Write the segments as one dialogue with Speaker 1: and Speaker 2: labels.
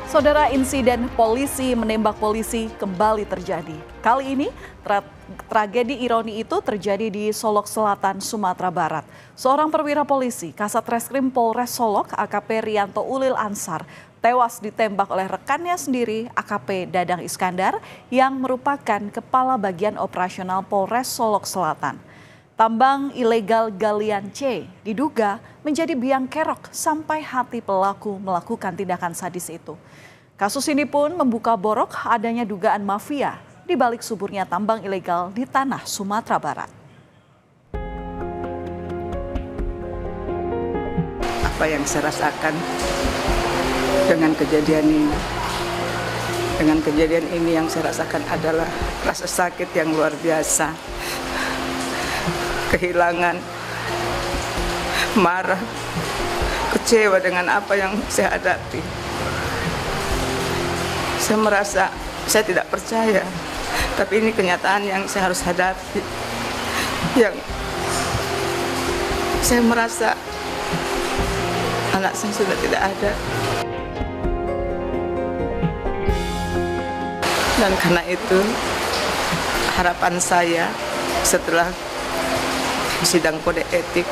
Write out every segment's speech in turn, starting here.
Speaker 1: Saudara, insiden polisi menembak polisi kembali terjadi. Kali ini tragedi ironi itu terjadi di Solok Selatan, Sumatera Barat. Seorang perwira polisi Kasat Reskrim Polres Solok AKP Rianto Ulil Ansar tewas ditembak oleh rekannya sendiri AKP Dadang Iskandar yang merupakan kepala bagian operasional Polres Solok Selatan. Tambang ilegal galian C diduga menjadi biang kerok sampai hati pelaku melakukan tindakan sadis itu. Kasus ini pun membuka borok adanya dugaan mafia di balik suburnya tambang ilegal di tanah Sumatera Barat.
Speaker 2: Apa yang saya rasakan dengan kejadian ini yang saya rasakan adalah rasa sakit yang luar biasa. Kehilangan, marah, kecewa dengan apa yang saya hadapi. Saya merasa saya tidak percaya, tapi ini kenyataan yang saya harus hadapi. Yang saya merasa anak saya sudah tidak ada. Dan karena itu harapan saya setelah sidang kode etik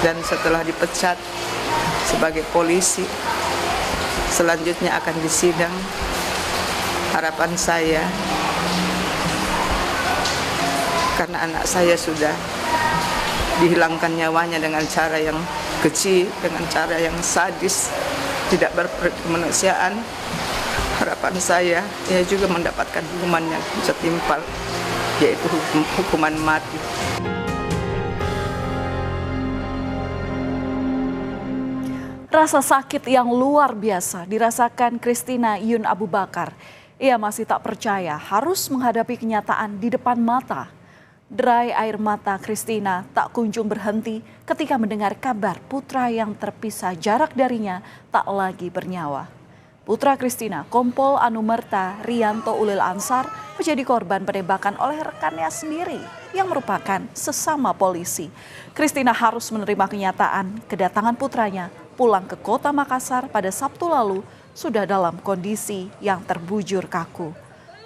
Speaker 2: dan setelah dipecat sebagai polisi, selanjutnya akan disidang. Harapan saya, karena anak saya sudah dihilangkan nyawanya dengan cara yang keji, dengan cara yang sadis, tidak berkemanusiaan, harapan saya ia juga mendapatkan hukuman yang setimpal, yaitu hukuman mati.
Speaker 1: Rasa sakit yang luar biasa dirasakan Christina Yun Abu Bakar. Ia masih tak percaya harus menghadapi kenyataan di depan mata. Derai air mata Christina tak kunjung berhenti ketika mendengar kabar putra yang terpisah jarak darinya tak lagi bernyawa. Putra Christina, Kompol Anumerta Rianto Ulil Ansar, menjadi korban penembakan oleh rekannya sendiri yang merupakan sesama polisi. Christina harus menerima kenyataan kedatangan putranya pulang ke kota Makassar pada Sabtu lalu sudah dalam kondisi yang terbujur kaku.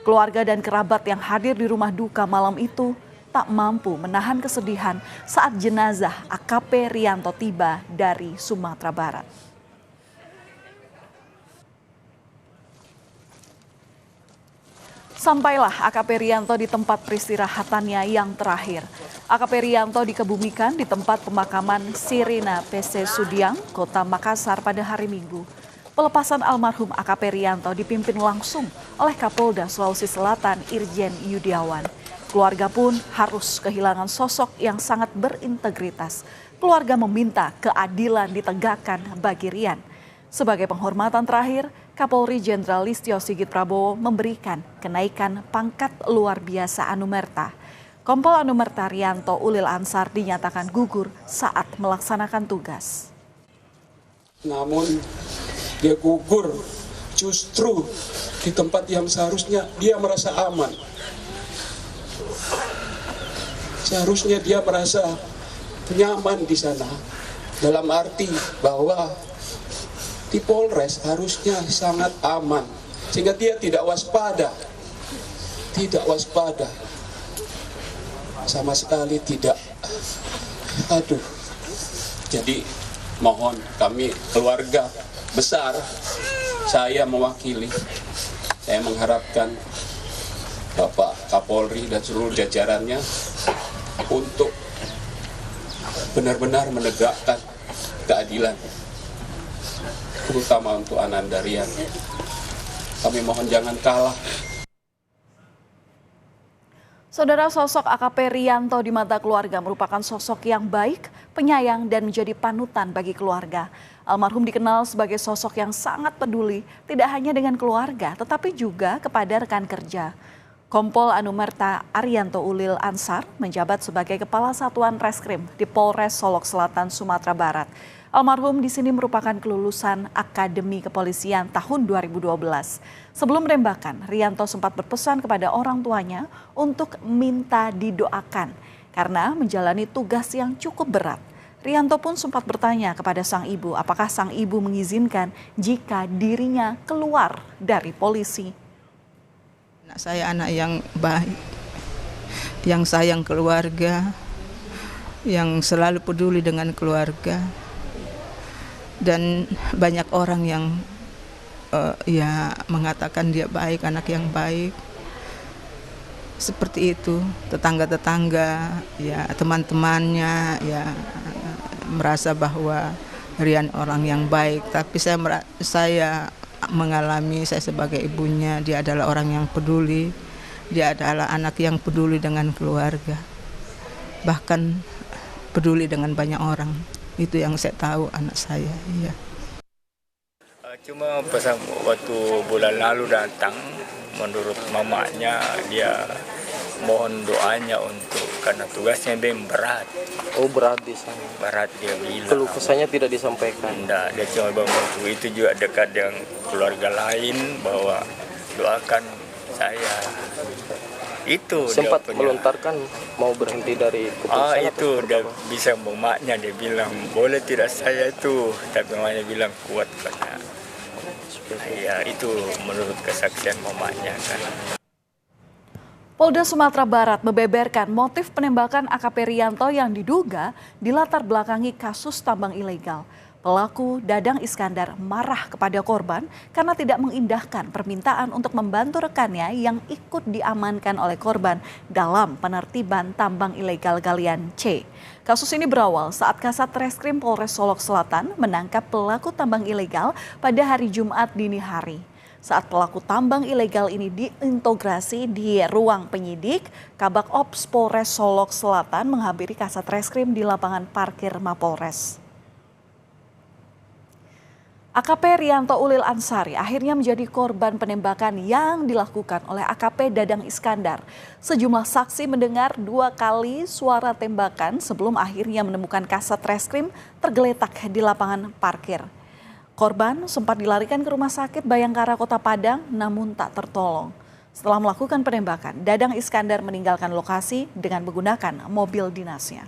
Speaker 1: Keluarga dan kerabat yang hadir di rumah duka malam itu tak mampu menahan kesedihan saat jenazah AKP Rianto tiba dari Sumatera Barat. Sampailah AKP Rianto di tempat peristirahatannya yang terakhir. AKP Rianto dikebumikan di tempat pemakaman Sirina PC Sudiang, Kota Makassar pada hari Minggu. Pelepasan almarhum AKP Rianto dipimpin langsung oleh Kapolda Sulawesi Selatan Irjen Yudiawan. Keluarga pun harus kehilangan sosok yang sangat berintegritas. Keluarga meminta keadilan ditegakkan bagi Rian. Sebagai penghormatan terakhir, Kapolri Jenderal Listio Sigit Prabowo memberikan kenaikan pangkat luar biasa Anumerta. Kompol Anumerta Rianto Ulil Ansar dinyatakan gugur saat melaksanakan tugas.
Speaker 3: Namun dia gugur justru di tempat yang seharusnya dia merasa aman. Seharusnya dia merasa nyaman di sana. Dalam arti bahwa di Polres harusnya sangat aman, sehingga dia tidak waspada, sama sekali tidak. Jadi mohon kami keluarga besar, saya mewakili, saya mengharapkan Bapak Kapolri dan seluruh jajarannya untuk benar-benar menegakkan keadilan, terutama untuk Ananda Rian. Kami mohon jangan kalah.
Speaker 1: Saudara, sosok AKP Rianto di mata keluarga merupakan sosok yang baik, penyayang, dan menjadi panutan bagi keluarga. Almarhum dikenal sebagai sosok yang sangat peduli, tidak hanya dengan keluarga, tetapi juga kepada rekan kerja. Kompol Anumerta Rianto Ulil Ansar menjabat sebagai Kepala Satuan Reskrim di Polres Solok Selatan, Sumatera Barat. Almarhum di sini merupakan kelulusan Akademi Kepolisian tahun 2012. Sebelum menembakkan, Rianto sempat berpesan kepada orang tuanya untuk minta didoakan karena menjalani tugas yang cukup berat. Rianto pun sempat bertanya kepada sang ibu apakah sang ibu mengizinkan jika dirinya keluar dari polisi.
Speaker 2: Anak saya anak yang baik, yang sayang keluarga, yang selalu peduli dengan keluarga, dan banyak orang yang mengatakan dia baik, anak yang baik. Seperti itu, tetangga-tetangga, ya teman-temannya, ya merasa bahwa Rian orang yang baik. Tapi saya mengalami, saya sebagai ibunya, dia adalah orang yang peduli, dia adalah anak yang peduli dengan keluarga, bahkan peduli dengan banyak orang. Itu yang saya tahu anak saya. Iya.
Speaker 4: Cuma pas waktu bulan lalu datang, menurut mamanya dia mohon doanya karena tugasnya berat.
Speaker 5: Oh, berat di sana.
Speaker 4: Berat dia bilang.
Speaker 5: Keluh kesahnya tidak disampaikan.
Speaker 4: Enggak, dia cuma bantu. Itu juga dekat dengan keluarga lain bahwa doakan saya. Itu
Speaker 5: sempat
Speaker 4: dia
Speaker 5: melontarkan mau berhenti dari keputusan.
Speaker 4: Itu udah bisa mamanya, dia bilang boleh tidak saya itu, tapi mamanya bilang kuat karena ya itu menurut kesaksian mamanya kan.
Speaker 1: Polda Sumatera Barat membeberkan motif penembakan AKP Rianto yang diduga dilatar belakangi kasus tambang ilegal. Pelaku Dadang Iskandar marah kepada korban karena tidak mengindahkan permintaan untuk membantu rekannya yang ikut diamankan oleh korban dalam penertiban tambang ilegal galian C. Kasus ini berawal saat Kasat Reskrim Polres Solok Selatan menangkap pelaku tambang ilegal pada hari Jumat dini hari. Saat pelaku tambang ilegal ini diintegrasi di ruang penyidik, Kabak Ops Polres Solok Selatan menghampiri Kasat Reskrim di lapangan parkir Mapolres. AKP Rianto Ulil Ansari akhirnya menjadi korban penembakan yang dilakukan oleh AKP Dadang Iskandar. Sejumlah saksi mendengar 2 kali suara tembakan sebelum akhirnya menemukan Kasat Reskrim tergeletak di lapangan parkir. Korban sempat dilarikan ke Rumah Sakit Bayangkara Kota Padang namun tak tertolong. Setelah melakukan penembakan, Dadang Iskandar meninggalkan lokasi dengan menggunakan mobil dinasnya.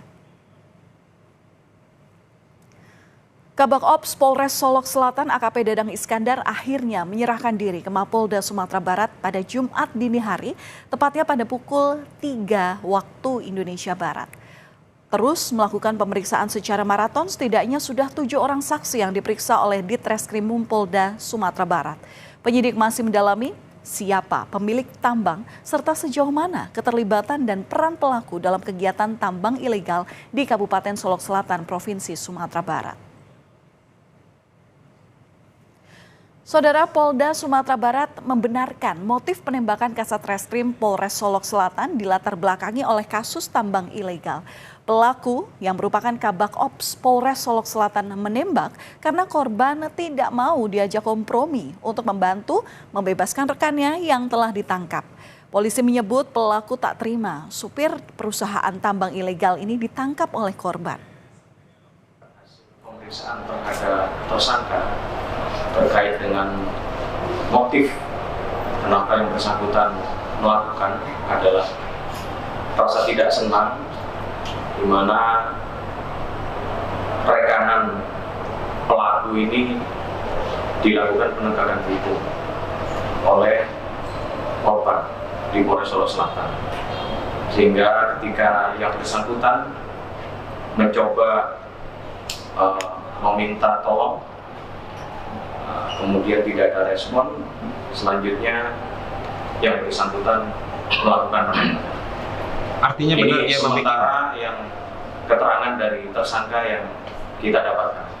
Speaker 1: Kabak Ops Polres Solok Selatan AKP Dadang Iskandar akhirnya menyerahkan diri ke Mapolda Sumatera Barat pada Jumat dini hari, tepatnya pada pukul 3 waktu Indonesia Barat. Terus melakukan pemeriksaan secara maraton, setidaknya sudah 7 orang saksi yang diperiksa oleh Ditreskrimum Polda Sumatera Barat. Penyidik masih mendalami siapa pemilik tambang serta sejauh mana keterlibatan dan peran pelaku dalam kegiatan tambang ilegal di Kabupaten Solok Selatan, Provinsi Sumatera Barat. Saudara, Polda Sumatera Barat membenarkan motif penembakan Kasat Reskrim Polres Solok Selatan dilatar belakangi oleh kasus tambang ilegal. Pelaku yang merupakan Kabak Ops Polres Solok Selatan menembak karena korban tidak mau diajak kompromi untuk membantu membebaskan rekannya yang telah ditangkap. Polisi menyebut pelaku tak terima supir perusahaan tambang ilegal ini ditangkap oleh korban.
Speaker 6: Pemeriksaan terhadap tersangka terkait dengan motif kenapa yang bersangkutan melakukan adalah rasa tidak senang di mana rekanan pelaku ini dilakukan penegakan hukum oleh korban di Polres Solok Selatan, sehingga ketika yang bersangkutan mencoba meminta tolong, kemudian tidak ada respon, selanjutnya yang bersangkutan melakukan penembakan.
Speaker 7: Artinya benar
Speaker 6: ini
Speaker 7: dia
Speaker 6: sementara yang keterangan dari tersangka yang kita dapatkan.